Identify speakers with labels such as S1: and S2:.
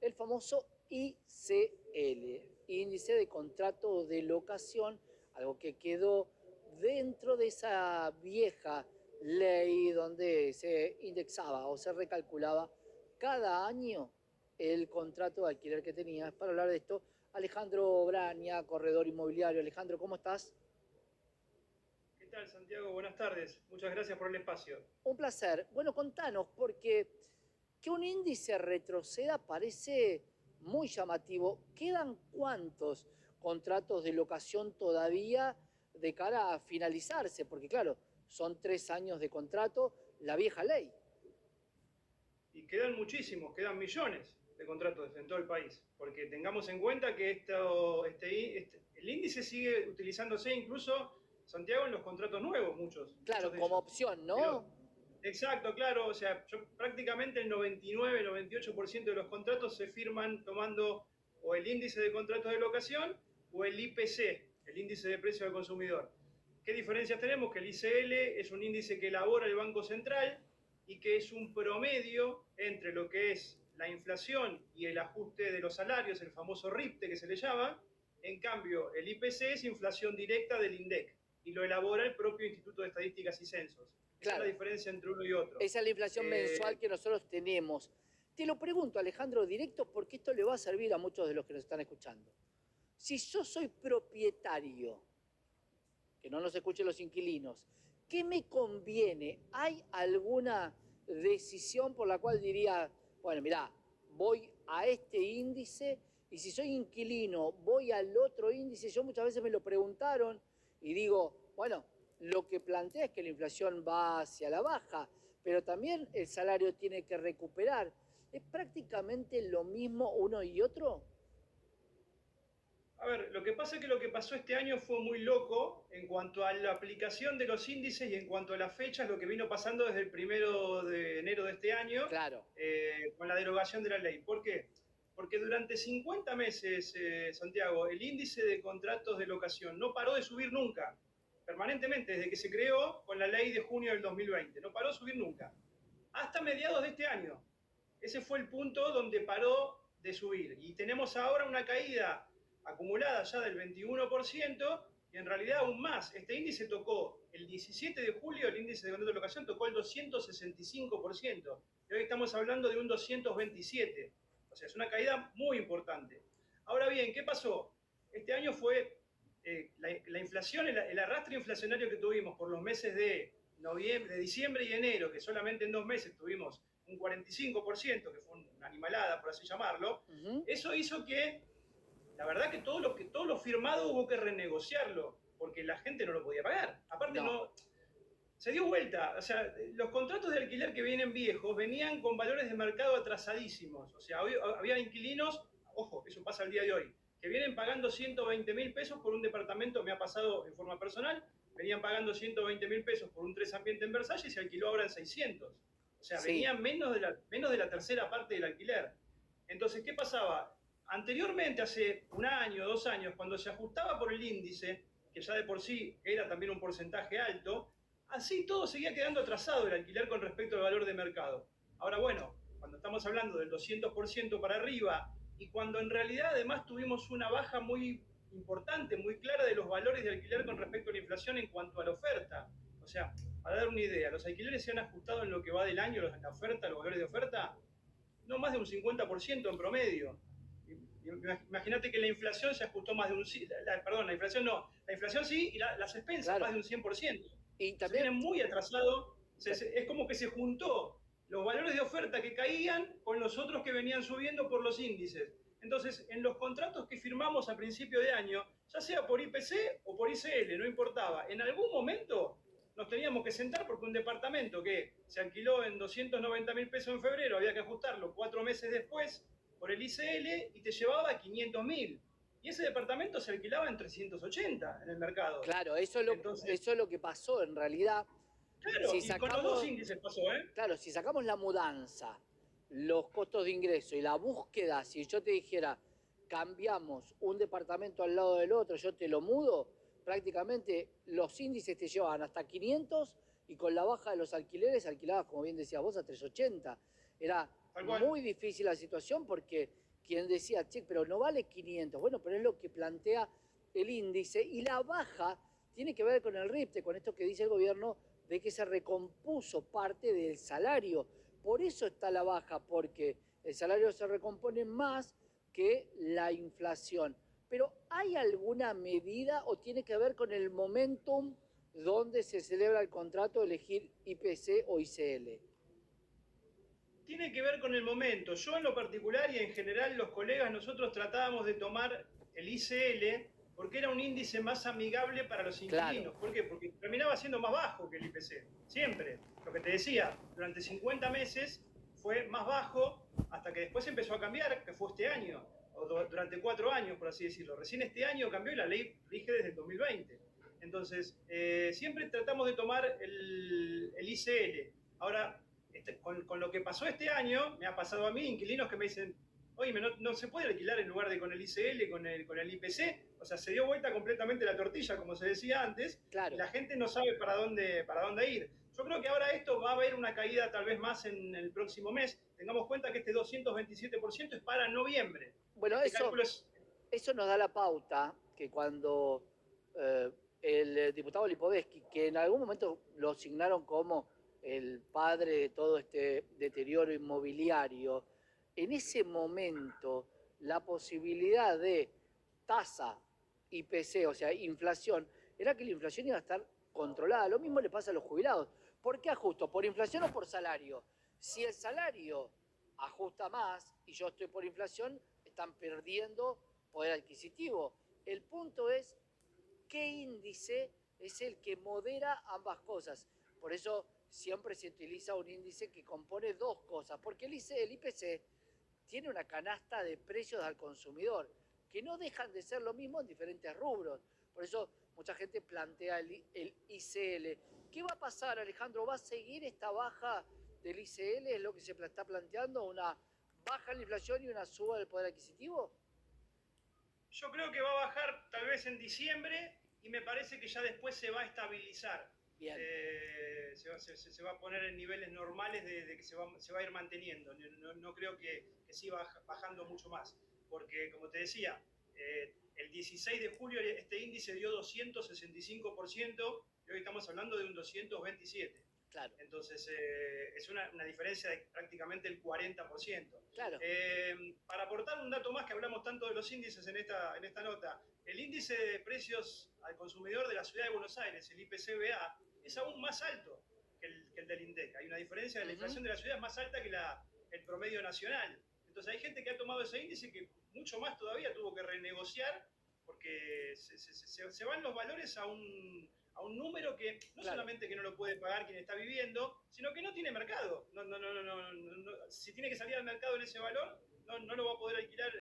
S1: el famoso ICL, Índice de Contrato de Locación, algo que quedó dentro de esa vieja ley donde se indexaba o se recalculaba cada año el contrato de alquiler que tenías. Para hablar de esto, Alejandro Braña, corredor inmobiliario. Alejandro, ¿cómo estás?
S2: ¿Qué tal, Santiago? Buenas tardes. Muchas gracias por el espacio.
S1: Un placer. Bueno, contanos, porque que un índice retroceda parece muy llamativo. ¿Quedan cuántos contratos de locación todavía de cara a finalizarse? Porque claro, son 3 años de contrato, la vieja ley.
S2: Y quedan muchísimos, quedan millones de contratos en todo el país, porque tengamos en cuenta que el índice sigue utilizándose incluso, Santiago, en los contratos nuevos, muchos
S1: Claro,
S2: de
S1: como
S2: ellos.
S1: opción,
S2: Pero,
S1: ¿no?
S2: exacto, claro, o sea, prácticamente el 99, 98% de los contratos se firman tomando o el índice de contratos de locación o el IPC, el índice de precio al consumidor. ¿Qué diferencias tenemos? Que el ICL es un índice que elabora el Banco Central y que es un promedio entre lo que es la inflación y el ajuste de los salarios, el famoso RIPTE que se le llama. En cambio, el IPC es inflación directa del INDEC y lo elabora el propio Instituto de Estadísticas y Censos. Esa es la
S1: Claro,
S2: diferencia entre uno y otro.
S1: esa es la inflación mensual que nosotros tenemos. Te lo pregunto, Alejandro, directo, porque esto le va a servir a muchos de los que nos están escuchando. Si yo soy propietario, que no nos escuchen los inquilinos, ¿qué me conviene? ¿Hay alguna decisión por la cual diría, bueno, mirá, voy a este índice y si soy inquilino voy al otro índice? Yo muchas veces me lo preguntaron y digo, bueno, lo que plantea es que la inflación va hacia la baja, pero también el salario tiene que recuperar. ¿Es prácticamente lo mismo uno y otro?
S2: A ver, lo que pasa es que lo que pasó este año fue muy loco en cuanto a la aplicación de los índices y en cuanto a las fechas, lo que vino pasando desde el 1 de enero de este año
S1: Claro,
S2: con la derogación de la ley. ¿Por qué? Porque durante 50 meses, Santiago, el índice de contratos de locación no paró de subir nunca, permanentemente, desde que se creó con la ley de junio del 2020. No paró de subir nunca, hasta mediados de este año. Ese fue el punto donde paró de subir. Y tenemos ahora una caída acumulada ya del 21% y en realidad aún más. Este índice tocó el 17 de julio, el índice de contrato de locación tocó el 265% y hoy estamos hablando de un 227%. O sea, es una caída muy importante. Ahora bien, ¿qué pasó? Este año fue la inflación, el arrastre inflacionario que tuvimos por los meses de noviembre, de diciembre y enero, que solamente en 2 meses tuvimos un 45%, que fue una animalada, por así llamarlo.
S1: uh-huh.
S2: Eso hizo que, la verdad que todo lo firmado hubo que renegociarlo, porque la gente no lo podía pagar. Aparte
S1: No,
S2: no, se dio vuelta, o sea, los contratos de alquiler que vienen viejos venían con valores de mercado atrasadísimos, o sea, había inquilinos, ojo, eso pasa el día de hoy, que vienen pagando 120.000 pesos por un departamento, me ha pasado en forma personal, venían pagando 120.000 pesos por un 3 ambiente en Versalles y se alquiló ahora en 600. O sea,
S1: sí,
S2: venían menos de la tercera parte del alquiler. Entonces, ¿qué pasaba? Anteriormente, hace un año, 2 años, cuando se ajustaba por el índice, que ya de por sí era también un porcentaje alto, así todo seguía quedando atrasado el alquiler con respecto al valor de mercado. Ahora, bueno, cuando estamos hablando del 200% para arriba y cuando en realidad además tuvimos una baja muy importante, muy clara de los valores de alquiler con respecto a la inflación en cuanto a la oferta. O sea, para dar una idea, los alquileres se han ajustado en lo que va del año, en la oferta, los valores de oferta, no más de un 50% en promedio. Imagínate que la inflación se ajustó más de un... Perdón, la inflación no, la inflación sí y las expensas más
S1: claro.
S2: de un 100%.
S1: Y
S2: Entonces viene
S1: también,
S2: muy atrasado, es como que se juntó los valores de oferta que caían con los otros que venían subiendo por los índices. Entonces, en los contratos que firmamos a principio de año, ya sea por IPC o por ICL, no importaba, en algún momento nos teníamos que sentar porque un departamento que se alquiló en 290.000 pesos en febrero había que ajustarlo 4 meses después por el ICL y te llevaba 500.000. Y ese departamento se alquilaba en 380 en el mercado.
S1: claro,
S2: Entonces,
S1: eso es lo que pasó en realidad.
S2: claro,
S1: Si
S2: y con los dos
S1: sacamos,
S2: índices pasó, ¿eh?
S1: claro, si sacamos la mudanza, los costos de ingreso y la búsqueda, si yo te dijera, cambiamos un departamento al lado del otro, yo te lo mudo, prácticamente los índices te llevaban hasta 500 y con la baja de los alquileres alquilabas, como bien decías vos, a 380. Era
S2: Tal cual.
S1: Muy difícil la situación porque quien decía, che, pero no vale 500. Bueno, pero es lo que plantea el índice y la baja tiene que ver con el RIPTE, con esto que dice el gobierno de que se recompuso parte del salario. Por eso está la baja, porque el salario se recompone más que la inflación. Pero ¿hay alguna medida o tiene que ver con el momentum donde se celebra el contrato de elegir IPC o ICL?
S2: Tiene que ver con el momento. Yo en lo particular y en general los colegas, nosotros tratábamos de tomar el ICL porque era un índice más amigable para los inquilinos.
S1: Claro.
S2: ¿Por qué? Porque terminaba siendo más bajo que el IPC. Siempre. Lo que te decía, durante 50 meses fue más bajo hasta que después empezó a cambiar, que fue este año, o durante 4 años, por así decirlo. Recién este año cambió y la ley rige desde el 2020. Entonces, siempre tratamos de tomar el ICL. Ahora, con lo que pasó este año, me ha pasado a mí, inquilinos que me dicen, oye, no se puede alquilar en lugar de con el ICL, con el IPC. O sea, se dio vuelta completamente la tortilla, como se decía antes,
S1: Claro.
S2: y la gente no sabe para dónde ir. Yo creo que ahora esto va a haber una caída tal vez más en el próximo mes. Tengamos cuenta que este 227% es para noviembre.
S1: Bueno, eso nos da la pauta que cuando el diputado Lipovetsky, que en algún momento lo asignaron como el padre de todo este deterioro inmobiliario, en ese momento la posibilidad de tasa IPC, o sea, inflación, era que la inflación iba a estar controlada. Lo mismo le pasa a los jubilados. ¿Por qué ajusto? ¿Por inflación o por salario? Si el salario ajusta más y yo estoy por inflación, están perdiendo poder adquisitivo. El punto es qué índice es el que modera ambas cosas. Por eso siempre se utiliza un índice que compone dos cosas, porque el IPC tiene una canasta de precios al consumidor, que no dejan de ser lo mismo en diferentes rubros. Por eso mucha gente plantea el ICL. ¿Qué va a pasar, Alejandro? ¿Va a seguir esta baja del ICL? ¿Es lo que se está planteando? ¿Una baja en la inflación y una suba del poder adquisitivo?
S2: Yo creo que va a bajar tal vez en diciembre y me parece que ya después se va a estabilizar.
S1: Bien.
S2: Se va a poner en niveles normales de que se va a ir manteniendo. No creo que siga bajando mucho más. Porque, como te decía, el 16 de julio este índice dio 265% y hoy estamos hablando de un 227%.
S1: Claro.
S2: Entonces, es una diferencia de prácticamente el 40%.
S1: Claro.
S2: Para aportar un dato más, que hablamos tanto de los índices en esta nota, el índice de precios al consumidor de la ciudad de Buenos Aires, el IPC-BA, es aún más alto que el del INDEC. Hay una diferencia, la inflación de la ciudad es más alta que el promedio nacional. Entonces hay gente que ha tomado ese índice que mucho más todavía tuvo que renegociar porque se van los valores a un número que no solamente que no lo puede pagar quien está viviendo, sino que no tiene mercado. Si tiene que salir al mercado en ese valor, no lo va a poder alquilar